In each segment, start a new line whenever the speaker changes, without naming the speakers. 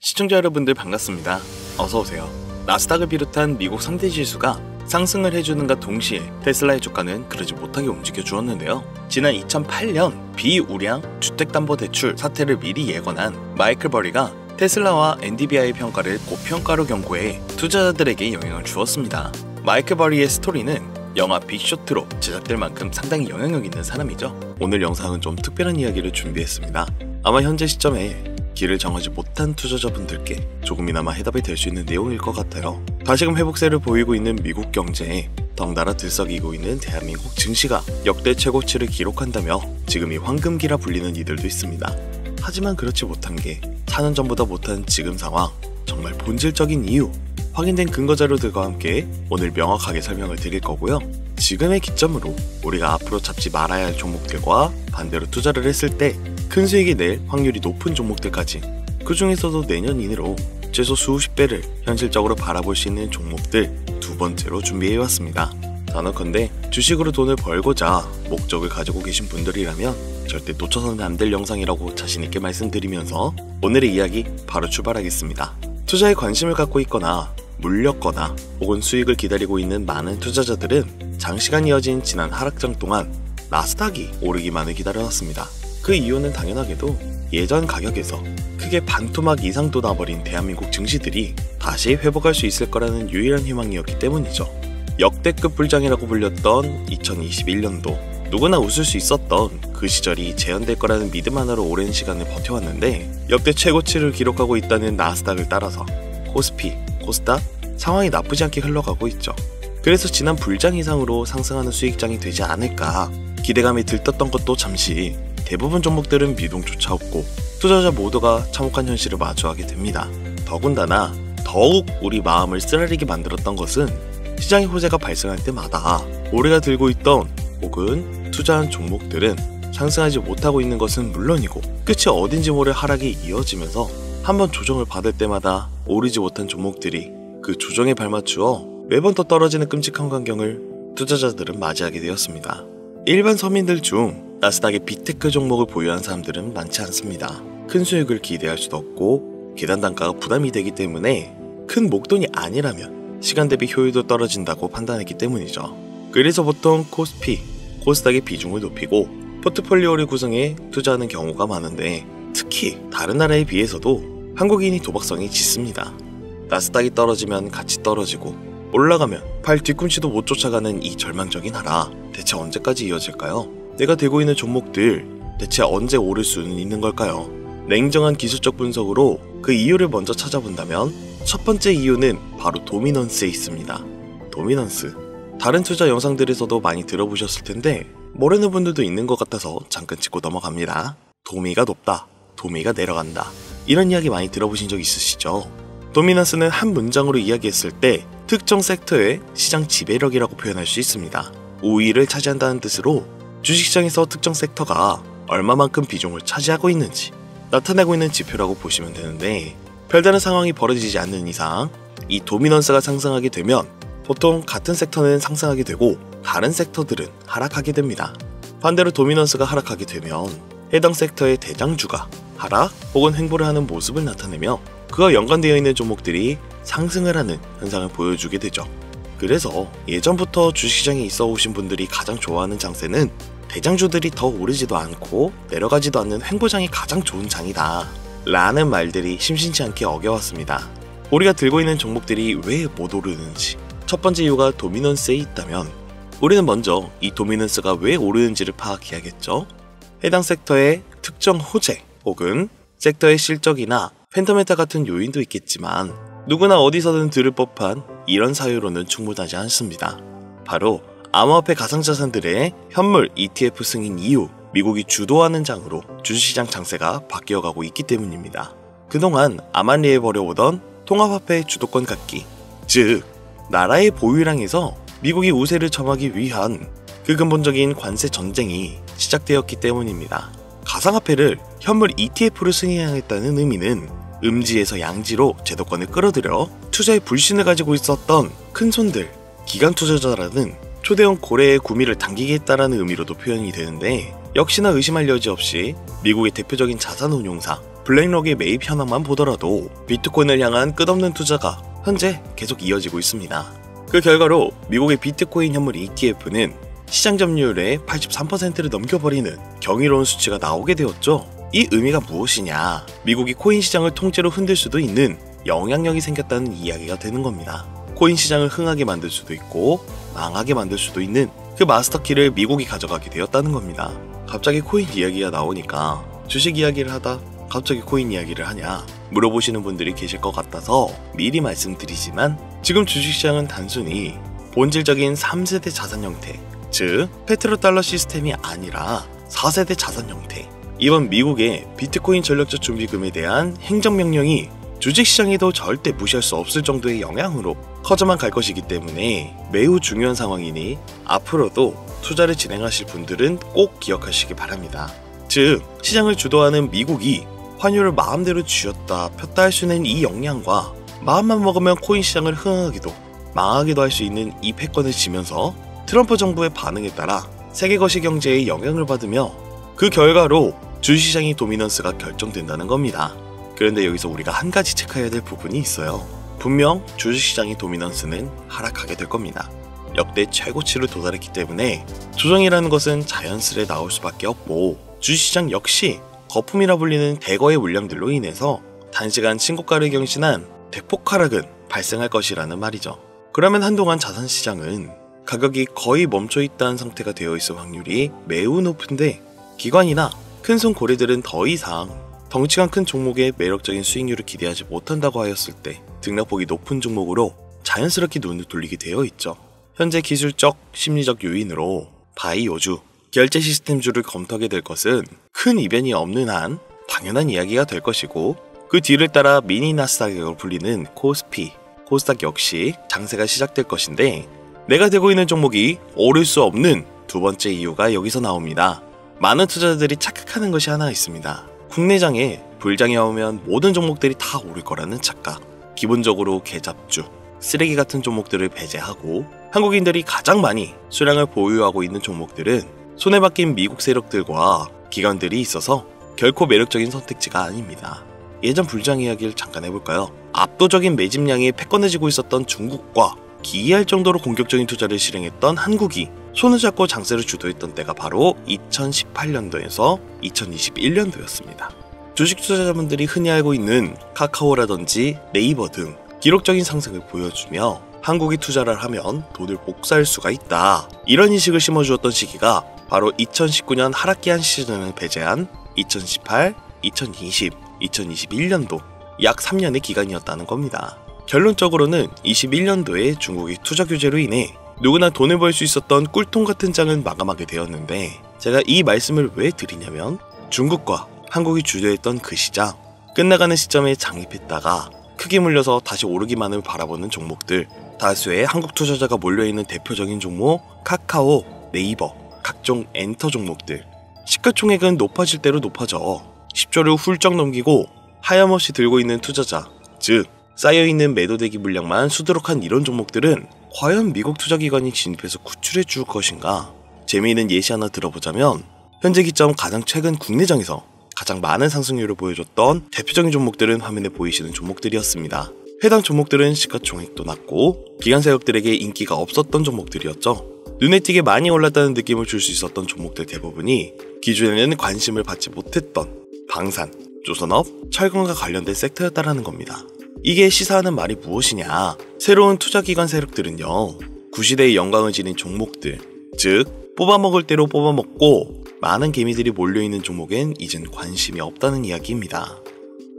시청자 여러분들 반갑습니다. 어서오세요. 나스닥을 비롯한 미국 상대 지수가 상승을 해주는가 동시에 테슬라의 주가는 그러지 못하게 움직여 주었는데요. 지난 2008년 비우량 주택담보대출 사태를 미리 예언한 마이클 버리가 테슬라와 NDVI의 평가를 고평가로 경고해 투자자들에게 영향을 주었습니다. 마이클 버리의 스토리는 영화 빅쇼트로 제작될 만큼 상당히 영향력 있는 사람이죠. 오늘 영상은 좀 특별한 이야기를 준비했습니다. 아마 현재 시점에 길을 정하지 못한 투자자분들께 조금이나마 해답이 될 수 있는 내용일 것 같아요. 다시금 회복세를 보이고 있는 미국 경제에 덩달아 들썩이고 있는 대한민국 증시가 역대 최고치를 기록한다며 지금이 황금기라 불리는 이들도 있습니다. 하지만 그렇지 못한 게 4년 전보다 못한 지금 상황, 정말 본질적인 이유, 확인된 근거 자료들과 함께 오늘 명확하게 설명을 드릴 거고요. 지금의 기점으로 우리가 앞으로 잡지 말아야 할 종목들과 반대로 투자를 했을 때 큰 수익이 낼 확률이 높은 종목들까지, 그 중에서도 내년 이내로 최소 수십 배를 현실적으로 바라볼 수 있는 종목들 두 번째로 준비해왔습니다. 단언컨대 주식으로 돈을 벌고자 목적을 가지고 계신 분들이라면 절대 놓쳐서는 안 될 영상이라고 자신있게 말씀드리면서 오늘의 이야기 바로 출발하겠습니다. 투자에 관심을 갖고 있거나 물렸거나 혹은 수익을 기다리고 있는 많은 투자자들은 장시간 이어진 지난 하락장 동안 나스닥이 오르기만을 기다려왔습니다. 그 이유는 당연하게도 예전 가격에서 크게 반토막 이상 돋아버린 대한민국 증시들이 다시 회복할 수 있을 거라는 유일한 희망이었기 때문이죠. 역대급 불장이라고 불렸던 2021년도, 누구나 웃을 수 있었던 그 시절이 재현될 거라는 믿음 하나로 오랜 시간을 버텨왔는데 역대 최고치를 기록하고 있다는 나스닥을 따라서 코스피, 코스닥 상황이 나쁘지 않게 흘러가고 있죠. 그래서 지난 불장 이상으로 상승하는 수익장이 되지 않을까 기대감이 들떴던 것도 잠시 대부분 종목들은 미동조차 없고 투자자 모두가 참혹한 현실을 마주하게 됩니다. 더군다나 더욱 우리 마음을 쓰라리게 만들었던 것은 시장의 호재가 발생할 때마다 우리가 들고 있던 혹은 투자한 종목들은 상승하지 못하고 있는 것은 물론이고 끝이 어딘지 모를 하락이 이어지면서 한번 조정을 받을 때마다 오르지 못한 종목들이 그 조정에 발맞추어 매번 더 떨어지는 끔찍한 광경을 투자자들은 맞이하게 되었습니다. 일반 서민들 중 나스닥의 빅테크 종목을 보유한 사람들은 많지 않습니다. 큰 수익을 기대할 수도 없고 계단 단가가 부담이 되기 때문에 큰 목돈이 아니라면 시간 대비 효율도 떨어진다고 판단했기 때문이죠. 그래서 보통 코스피, 코스닥의 비중을 높이고 포트폴리오를 구성해 투자하는 경우가 많은데 특히 다른 나라에 비해서도 한국인이 도박성이 짙습니다. 나스닥이 떨어지면 같이 떨어지고 올라가면 팔 뒤꿈치도 못 쫓아가는 이 절망적인 하락, 대체 언제까지 이어질까요? 내가 들고 있는 종목들 대체 언제 오를 수는 있는 걸까요? 냉정한 기술적 분석으로 그 이유를 먼저 찾아본다면 첫 번째 이유는 바로 도미넌스에 있습니다. 도미넌스, 다른 투자 영상들에서도 많이 들어보셨을 텐데 모르는 분들도 있는 것 같아서 잠깐 짚고 넘어갑니다. 도미가 높다, 도미가 내려간다, 이런 이야기 많이 들어보신 적 있으시죠? 도미넌스는 한 문장으로 이야기했을 때 특정 섹터의 시장 지배력이라고 표현할 수 있습니다. 우위를 차지한다는 뜻으로 주식시장에서 특정 섹터가 얼마만큼 비중을 차지하고 있는지 나타내고 있는 지표라고 보시면 되는데, 별다른 상황이 벌어지지 않는 이상 이 도미넌스가 상승하게 되면 보통 같은 섹터는 상승하게 되고 다른 섹터들은 하락하게 됩니다. 반대로 도미넌스가 하락하게 되면 해당 섹터의 대장주가 하락 혹은 횡보를 하는 모습을 나타내며 그와 연관되어 있는 종목들이 상승을 하는 현상을 보여주게 되죠. 그래서 예전부터 주식시장에 있어 오신 분들이 가장 좋아하는 장세는 대장주들이 더 오르지도 않고 내려가지도 않는 횡보장이 가장 좋은 장이다 라는 말들이 심심치 않게 어겨왔습니다. 우리가 들고 있는 종목들이 왜 못 오르는지, 첫 번째 이유가 도미넌스에 있다면 우리는 먼저 이 도미넌스가 왜 오르는지를 파악해야겠죠. 해당 섹터의 특정 호재 혹은 섹터의 실적이나 펜더멘탈 같은 요인도 있겠지만 누구나 어디서든 들을 법한 이런 사유로는 충분하지 않습니다. 바로 암호화폐 가상자산들의 현물 ETF 승인 이후 미국이 주도하는 장으로 주식시장 장세가 바뀌어가고 있기 때문입니다. 그동안 암암리에 벌여오던 통합화폐의 주도권 갖기, 즉 나라의 보유량에서 미국이 우세를 점하기 위한 그 근본적인 관세 전쟁이 시작되었기 때문입니다. 가상화폐를 현물 ETF로 승인하겠다는 의미는 음지에서 양지로 제도권을 끌어들여 투자의 불신을 가지고 있었던 큰손들, 기관 투자자라는 초대형 고래의 구미를 당기겠다라는 의미로도 표현이 되는데, 역시나 의심할 여지 없이 미국의 대표적인 자산운용사 블랙록의 매입 현황만 보더라도 비트코인을 향한 끝없는 투자가 현재 계속 이어지고 있습니다. 그 결과로 미국의 비트코인 현물 ETF는 시장 점유율의 83%를 넘겨버리는 경이로운 수치가 나오게 되었죠. 이 의미가 무엇이냐? 미국이 코인 시장을 통째로 흔들 수도 있는 영향력이 생겼다는 이야기가 되는 겁니다. 코인 시장을 흥하게 만들 수도 있고 망하게 만들 수도 있는 그 마스터키를 미국이 가져가게 되었다는 겁니다. 갑자기 코인 이야기가 나오니까 주식 이야기를 하다 갑자기 코인 이야기를 하냐 물어보시는 분들이 계실 것 같아서 미리 말씀드리지만, 지금 주식시장은 단순히 본질적인 3세대 자산 형태, 즉 페트로달러 시스템이 아니라 4세대 자산 형태, 이번 미국의 비트코인 전력적 준비금에 대한 행정명령이 주식시장에도 절대 무시할 수 없을 정도의 영향으로 커져만 갈 것이기 때문에 매우 중요한 상황이니 앞으로도 투자를 진행하실 분들은 꼭 기억하시기 바랍니다. 즉 시장을 주도하는 미국이 환율을 마음대로 쥐었다 폈다 할 수 있는 이 역량과 마음만 먹으면 코인 시장을 흥하기도 망하기도 할 수 있는 이 패권을 지면서 트럼프 정부의 반응에 따라 세계 거시 경제에 영향을 받으며 그 결과로 주식시장의 도미넌스가 결정된다는 겁니다. 그런데 여기서 우리가 한 가지 체크해야 될 부분이 있어요. 분명 주식시장의 도미넌스는 하락하게 될 겁니다. 역대 최고치를 도달했기 때문에 조정이라는 것은 자연스레 나올 수밖에 없고, 주식시장 역시 거품이라 불리는 대거의 물량들로 인해서 단시간 신고가를 경신한 대폭 하락은 발생할 것이라는 말이죠. 그러면 한동안 자산시장은 가격이 거의 멈춰있다는 상태가 되어 있을 확률이 매우 높은데, 기관이나 큰손 고래들은 더 이상 덩치가 큰 종목에 매력적인 수익률을 기대하지 못한다고 하였을 때 등락폭이 높은 종목으로 자연스럽게 눈을 돌리게 되어 있죠. 현재 기술적, 심리적 요인으로 바이오주, 결제 시스템주를 검토하게 될 것은 큰 이변이 없는 한 당연한 이야기가 될 것이고, 그 뒤를 따라 미니 나스닥으로 불리는 코스피, 코스닥 역시 장세가 시작될 것인데, 내가 들고 있는 종목이 오를 수 없는 두 번째 이유가 여기서 나옵니다. 많은 투자자들이 착각하는 것이 하나 있습니다. 국내장에 불장이 오면 모든 종목들이 다 오를 거라는 착각. 기본적으로 개잡주, 쓰레기 같은 종목들을 배제하고 한국인들이 가장 많이 수량을 보유하고 있는 종목들은 손에 박힌 미국 세력들과 기관들이 있어서 결코 매력적인 선택지가 아닙니다. 예전 불장 이야기를 잠깐 해볼까요? 압도적인 매집량에 패권을 쥐고 있었던 중국과 기이할 정도로 공격적인 투자를 실행했던 한국이 손을 잡고 장세를 주도했던 때가 바로 2018년도에서 2021년도였습니다. 주식 투자자분들이 흔히 알고 있는 카카오라든지 네이버 등 기록적인 상승을 보여주며 한국이 투자를 하면 돈을 복사할 수가 있다, 이런 인식을 심어주었던 시기가 바로 2019년 하락기한 시즌을 배제한 2018, 2020, 2021년도 약 3년의 기간이었다는 겁니다. 결론적으로는 21년도에 중국의 투자 규제로 인해 누구나 돈을 벌 수 있었던 꿀통 같은 장은 마감하게 되었는데, 제가 이 말씀을 왜 드리냐면 중국과 한국이 주도했던 그 시장, 끝나가는 시점에 장입했다가 크게 물려서 다시 오르기만을 바라보는 종목들, 다수의 한국 투자자가 몰려있는 대표적인 종목 카카오, 네이버, 각종 엔터 종목들, 시가총액은 높아질 대로 높아져 10조를 훌쩍 넘기고 하염없이 들고 있는 투자자, 즉 쌓여있는 매도대기 물량만 수두룩한 이런 종목들은 과연 미국 투자기관이 진입해서 구출해 줄 것인가? 재미있는 예시 하나 들어보자면, 현재 기점 가장 최근 국내장에서 가장 많은 상승률을 보여줬던 대표적인 종목들은 화면에 보이시는 종목들이었습니다. 해당 종목들은 시가총액도 낮고 기관 세력들에게 인기가 없었던 종목들이었죠. 눈에 띄게 많이 올랐다는 느낌을 줄 수 있었던 종목들 대부분이 기존에는 관심을 받지 못했던 방산, 조선업, 철강과 관련된 섹터였다라는 겁니다. 이게 시사하는 말이 무엇이냐? 새로운 투자기관 세력들은요, 구시대의 영광을 지닌 종목들, 즉 뽑아먹을 대로 뽑아먹고 많은 개미들이 몰려있는 종목엔 이젠 관심이 없다는 이야기입니다.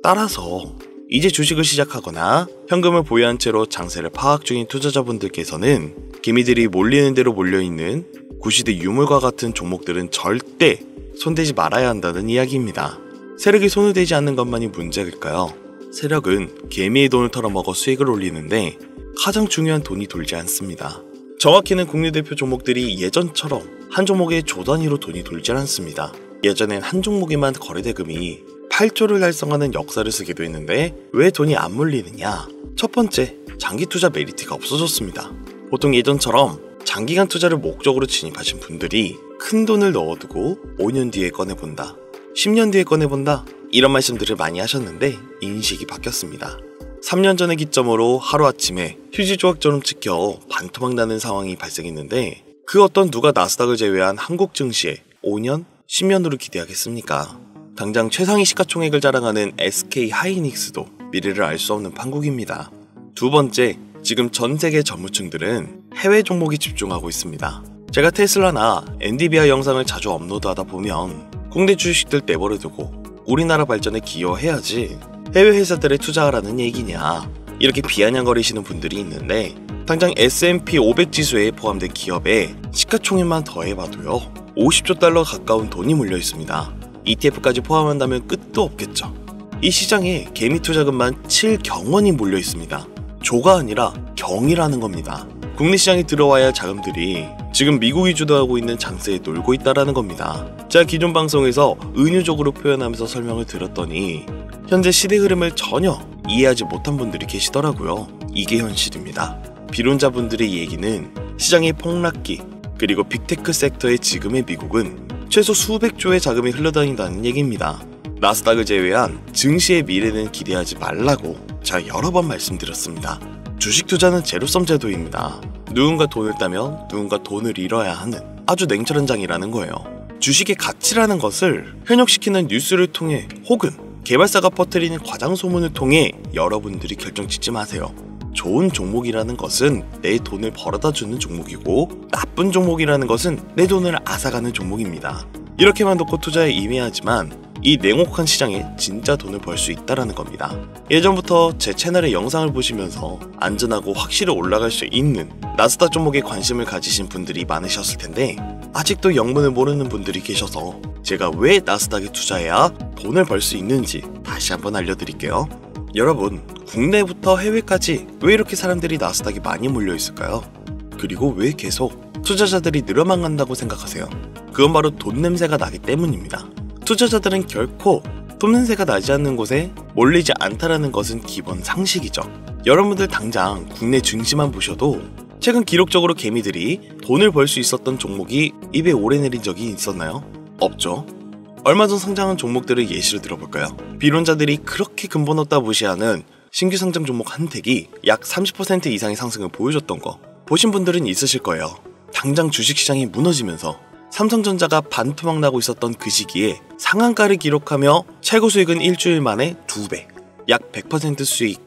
따라서 이제 주식을 시작하거나 현금을 보유한 채로 장세를 파악 중인 투자자분들께서는 개미들이 몰리는 대로 몰려있는 구시대 유물과 같은 종목들은 절대 손대지 말아야 한다는 이야기입니다. 세력이 손을 대지 않는 것만이 문제일까요? 세력은 개미의 돈을 털어먹어 수익을 올리는데 가장 중요한 돈이 돌지 않습니다. 정확히는 국내 대표 종목들이 예전처럼 한 종목에 조 단위로 돈이 돌지 않습니다. 예전엔 한 종목에만 거래대금이 8조를 달성하는 역사를 쓰기도 했는데 왜 돈이 안 몰리느냐? 첫 번째, 장기 투자 메리트가 없어졌습니다. 보통 예전처럼 장기간 투자를 목적으로 진입하신 분들이 큰 돈을 넣어두고 5년 뒤에 꺼내본다, 10년 뒤에 꺼내본다, 이런 말씀들을 많이 하셨는데 인식이 바뀌었습니다. 3년 전의 기점으로 하루아침에 휴지 조각처럼 찍혀 반토막 나는 상황이 발생했는데 그 어떤 누가 나스닥을 제외한 한국 증시에 5년, 10년으로 기대하겠습니까? 당장 최상위 시가총액을 자랑하는 SK 하이닉스도 미래를 알 수 없는 판국입니다. 두 번째, 지금 전 세계 전무층들은 해외 종목에 집중하고 있습니다. 제가 테슬라나 엔비디아 영상을 자주 업로드하다 보면 국내 주식들 내버려 두고 우리나라 발전에 기여해야지 해외 회사들에 투자하라는 얘기냐 이렇게 비아냥거리시는 분들이 있는데 당장 S&P 500 지수에 포함된 기업에 시가총액만 더해봐도요 50조 달러 가까운 돈이 몰려 있습니다. ETF까지 포함한다면 끝도 없겠죠. 이 시장에 개미 투자금만 7경원이 몰려 있습니다. 조가 아니라 경이라는 겁니다. 국내 시장에 들어와야 할 자금들이 지금 미국이 주도하고 있는 장세에 놀고 있다라는 겁니다. 제가 기존 방송에서 은유적으로 표현하면서 설명을 드렸더니 현재 시대 흐름을 전혀 이해하지 못한 분들이 계시더라고요. 이게 현실입니다. 비론자분들의 얘기는 시장의 폭락기 그리고 빅테크 섹터의 지금의 미국은 최소 수백 조의 자금이 흘러다닌다는 얘기입니다. 나스닥을 제외한 증시의 미래는 기대하지 말라고 제가 여러 번 말씀드렸습니다. 주식 투자는 제로섬 제도입니다. 누군가 돈을 따면 누군가 돈을 잃어야 하는 아주 냉철한 장이라는 거예요. 주식의 가치라는 것을 현혹시키는 뉴스를 통해 혹은 개발사가 퍼뜨리는 과장 소문을 통해 여러분들이 결정짓지 마세요. 좋은 종목이라는 것은 내 돈을 벌어다 주는 종목이고 나쁜 종목이라는 것은 내 돈을 앗아가는 종목입니다. 이렇게만 놓고 투자에 임해야지만 이 냉혹한 시장에 진짜 돈을 벌 수 있다라는 겁니다. 예전부터 제 채널의 영상을 보시면서 안전하고 확실히 올라갈 수 있는 나스닥 종목에 관심을 가지신 분들이 많으셨을 텐데 아직도 영문을 모르는 분들이 계셔서 제가 왜 나스닥에 투자해야 돈을 벌 수 있는지 다시 한번 알려드릴게요. 여러분, 국내부터 해외까지 왜 이렇게 사람들이 나스닥에 많이 몰려 있을까요? 그리고 왜 계속 투자자들이 늘어만 간다고 생각하세요? 그건 바로 돈 냄새가 나기 때문입니다. 투자자들은 결코 돈 냄새가 나지 않는 곳에 몰리지 않다라는 것은 기본 상식이죠. 여러분들 당장 국내 증시만 보셔도 최근 기록적으로 개미들이 돈을 벌 수 있었던 종목이 입에 오르내린 적이 있었나요? 없죠. 얼마 전 상장한 종목들을 예시로 들어볼까요? 비론자들이 그렇게 근본 없다 무시하는 신규 상장 종목 한택이 약 30% 이상의 상승을 보여줬던 거 보신 분들은 있으실 거예요. 당장 주식시장이 무너지면서 삼성전자가 반토막 나고 있었던 그 시기에 상한가를 기록하며 최고 수익은 일주일 만에 2배, 약 100% 수익,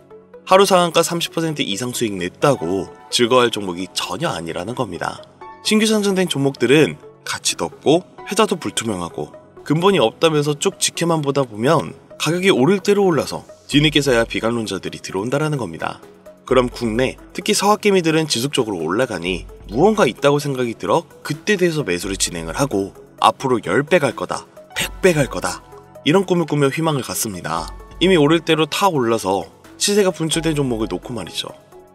하루 상한가 30% 이상 수익 냈다고 즐거워할 종목이 전혀 아니라는 겁니다. 신규 상장된 종목들은 가치도 없고 회사도 불투명하고 근본이 없다면서 쭉 지켜만 보다 보면 가격이 오를 대로 올라서 뒤늦게서야 비관론자들이 들어온다라는 겁니다. 그럼 국내, 특히 서학개미들은 지속적으로 올라가니 무언가 있다고 생각이 들어 그때 돼서 매수를 진행을 하고 앞으로 10배 갈 거다, 100배 갈 거다 이런 꿈을 꾸며 희망을 갖습니다. 이미 오를 대로 타 올라서 시세가 분출된 종목을 놓고 말이죠.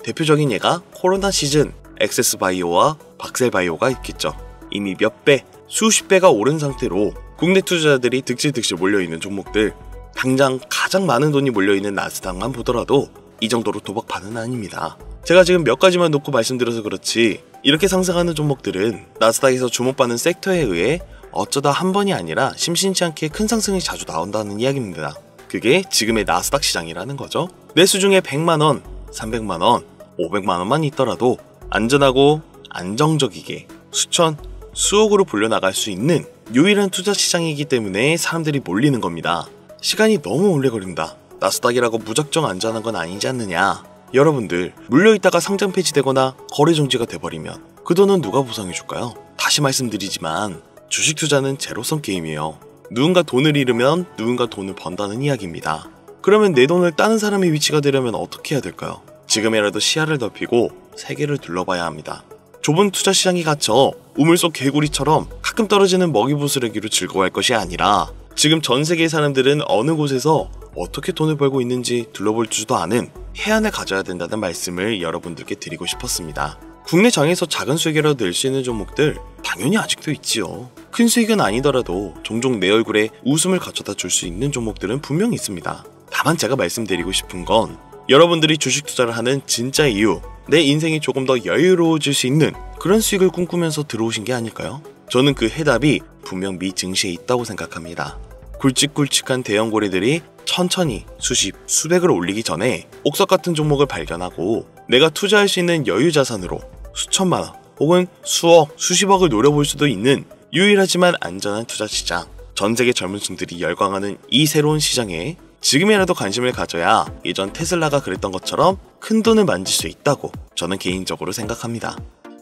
대표적인 예가 코로나 시즌 엑세스바이오와 박셀바이오가 있겠죠. 이미 몇 배, 수십 배가 오른 상태로 국내 투자자들이 득실득실 몰려있는 종목들, 당장 가장 많은 돈이 몰려있는 나스닥만 보더라도 이 정도로 도박판은 아닙니다. 제가 지금 몇 가지만 놓고 말씀드려서 그렇지 이렇게 상승하는 종목들은 나스닥에서 주목받는 섹터에 의해 어쩌다 한 번이 아니라 심심치 않게 큰 상승이 자주 나온다는 이야기입니다. 그게 지금의 나스닥 시장이라는 거죠. 매수 중에 100만원, 300만원, 500만원만 있더라도 안전하고 안정적이게 수천, 수억으로 불려나갈 수 있는 유일한 투자 시장이기 때문에 사람들이 몰리는 겁니다. 시간이 너무 오래 걸린다. 나스닥이라고 무작정 안전한 건 아니지 않느냐. 여러분들 물려있다가 상장 폐지되거나 거래 정지가 돼버리면 그 돈은 누가 보상해줄까요? 다시 말씀드리지만 주식 투자는 제로섬 게임이에요. 누군가 돈을 잃으면 누군가 돈을 번다는 이야기입니다. 그러면 내 돈을 따는 사람의 위치가 되려면 어떻게 해야 될까요? 지금이라도 시야를 넓히고 세계를 둘러봐야 합니다. 좁은 투자 시장에 갇혀 우물 속 개구리처럼 가끔 떨어지는 먹이부스러기로 즐거워할 것이 아니라 지금 전 세계의 사람들은 어느 곳에서 어떻게 돈을 벌고 있는지 둘러볼 줄도 아는 해안을 가져야 된다는 말씀을 여러분들께 드리고 싶었습니다. 국내 장에서 작은 수익이라도 낼 수 있는 종목들 당연히 아직도 있지요. 큰 수익은 아니더라도 종종 내 얼굴에 웃음을 갖춰다 줄 수 있는 종목들은 분명히 있습니다. 다만 제가 말씀드리고 싶은 건 여러분들이 주식 투자를 하는 진짜 이유, 내 인생이 조금 더 여유로워질 수 있는 그런 수익을 꿈꾸면서 들어오신 게 아닐까요? 저는 그 해답이 분명 미 증시에 있다고 생각합니다. 굵직굵직한 대형 고래들이 천천히 수십, 수백을 올리기 전에 옥석 같은 종목을 발견하고 내가 투자할 수 있는 여유 자산으로 수천만 원 혹은 수억, 수십억을 노려볼 수도 있는 유일하지만 안전한 투자 시장. 전 세계 젊은 층들이 열광하는 이 새로운 시장에 지금이라도 관심을 가져야 예전 테슬라가 그랬던 것처럼 큰 돈을 만질 수 있다고 저는 개인적으로 생각합니다.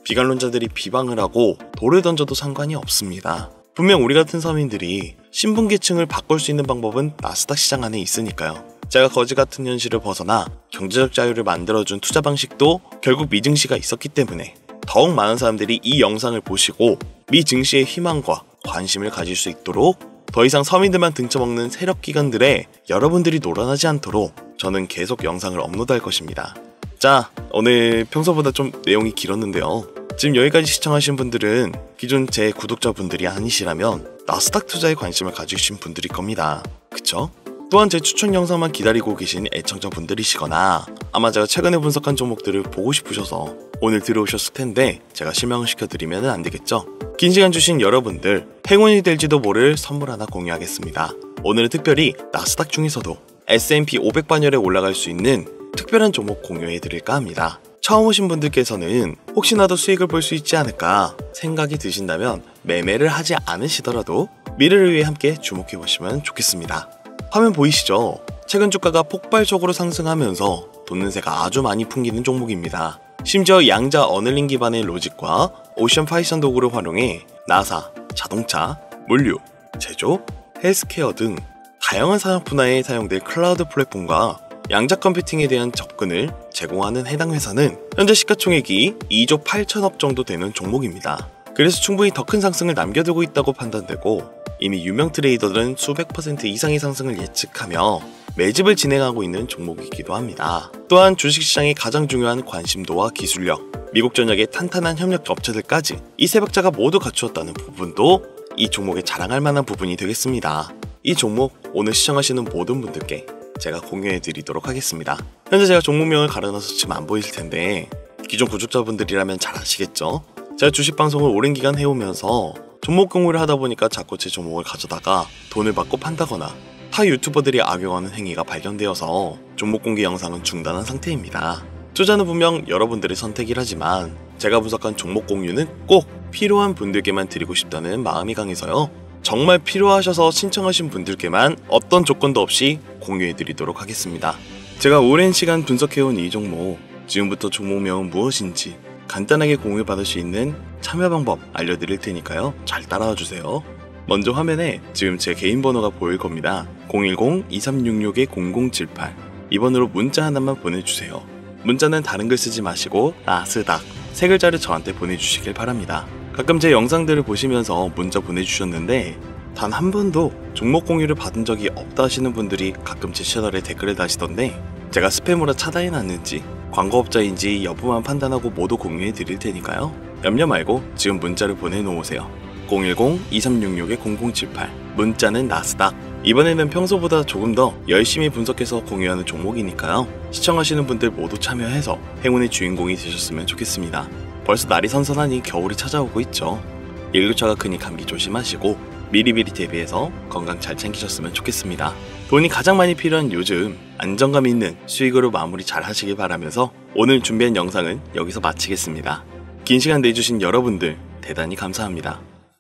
비관론자들이 비방을 하고 돌을 던져도 상관이 없습니다. 분명 우리 같은 서민들이 신분계층을 바꿀 수 있는 방법은 나스닥 시장 안에 있으니까요. 제가 거지 같은 현실을 벗어나 경제적 자유를 만들어준 투자 방식도 결국 미증시가 있었기 때문에 더욱 많은 사람들이 이 영상을 보시고 미증시의 희망과 관심을 가질 수 있도록 더 이상 서민들만 등쳐먹는 세력기관들에 여러분들이 놀아나지 않도록 저는 계속 영상을 업로드할 것입니다. 자, 오늘 평소보다 좀 내용이 길었는데요. 지금 여기까지 시청하신 분들은 기존 제 구독자분들이 아니시라면 나스닥 투자에 관심을 가지신 분들일 겁니다. 그쵸? 또한 제 추천 영상만 기다리고 계신 애청자분들이시거나 아마 제가 최근에 분석한 종목들을 보고 싶으셔서 오늘 들어오셨을 텐데 제가 실망을 시켜드리면 안 되겠죠? 긴 시간 주신 여러분들 행운이 될지도 모를 선물 하나 공유하겠습니다. 오늘은 특별히 나스닥 중에서도 S&P 500반열에 올라갈 수 있는 특별한 종목 공유해드릴까 합니다. 처음 오신 분들께서는 혹시나도 수익을 볼 수 있지 않을까 생각이 드신다면 매매를 하지 않으시더라도 미래를 위해 함께 주목해보시면 좋겠습니다. 화면 보이시죠? 최근 주가가 폭발적으로 상승하면서 돈는새가 아주 많이 풍기는 종목입니다. 심지어 양자 어널링 기반의 로직과 오션 파이썬 도구를 활용해 나사, 자동차, 물류, 제조, 헬스케어 등 다양한 산업 분야에 사용될 클라우드 플랫폼과 양자 컴퓨팅에 대한 접근을 제공하는 해당 회사는 현재 시가총액이 2조 8천억 정도 되는 종목입니다. 그래서 충분히 더 큰 상승을 남겨두고 있다고 판단되고 이미 유명 트레이더들은 수백 % 이상의 상승을 예측하며 매집을 진행하고 있는 종목이기도 합니다. 또한 주식시장의 가장 중요한 관심도와 기술력, 미국 전역의 탄탄한 협력 업체들까지 이 세 박자가 모두 갖추었다는 부분도 이 종목에 자랑할 만한 부분이 되겠습니다. 이 종목 오늘 시청하시는 모든 분들께 제가 공유해드리도록 하겠습니다. 현재 제가 종목명을 가려놔서 지금 안 보이실 텐데 기존 구독자분들이라면 잘 아시겠죠? 제가 주식방송을 오랜 기간 해오면서 종목 공유를 하다 보니까 자꾸 제 종목을 가져다가 돈을 받고 판다거나 타 유튜버들이 악용하는 행위가 발견되어서 종목 공개 영상은 중단한 상태입니다. 투자는 분명 여러분들의 선택이라지만 제가 분석한 종목 공유는 꼭 필요한 분들께만 드리고 싶다는 마음이 강해서요. 정말 필요하셔서 신청하신 분들께만 어떤 조건도 없이 공유해드리도록 하겠습니다. 제가 오랜 시간 분석해온 이 종목, 지금부터 종목명은 무엇인지 간단하게 공유받을 수 있는 참여 방법 알려드릴 테니까요. 잘 따라와 주세요. 먼저 화면에 지금 제 개인 번호가 보일 겁니다. 010-2366-0078 이 번호로 문자 하나만 보내주세요. 문자는 다른 글 쓰지 마시고 나스닥 세 글자를 저한테 보내주시길 바랍니다. 가끔 제 영상들을 보시면서 문자 보내주셨는데 단 한 번도 종목 공유를 받은 적이 없다 하시는 분들이 가끔 제 채널에 댓글을 다시던데 제가 스팸으로 차단해놨는지 광고업자인지 여부만 판단하고 모두 공유해 드릴 테니까요. 염려 말고 지금 문자를 보내놓으세요. 010-2366-0078 문자는 나스닥. 이번에는 평소보다 조금 더 열심히 분석해서 공유하는 종목이니까요. 시청하시는 분들 모두 참여해서 행운의 주인공이 되셨으면 좋겠습니다. 벌써 날이 선선하니 겨울이 찾아오고 있죠. 일교차가 크니 감기 조심하시고 미리미리 대비해서 건강 잘 챙기셨으면 좋겠습니다. 돈이 가장 많이 필요한 요즘 안정감 있는 수익으로 마무리 잘 하시길 바라면서 오늘 준비한 영상은 여기서 마치겠습니다. 긴 시간 내주신 여러분들 대단히 감사합니다.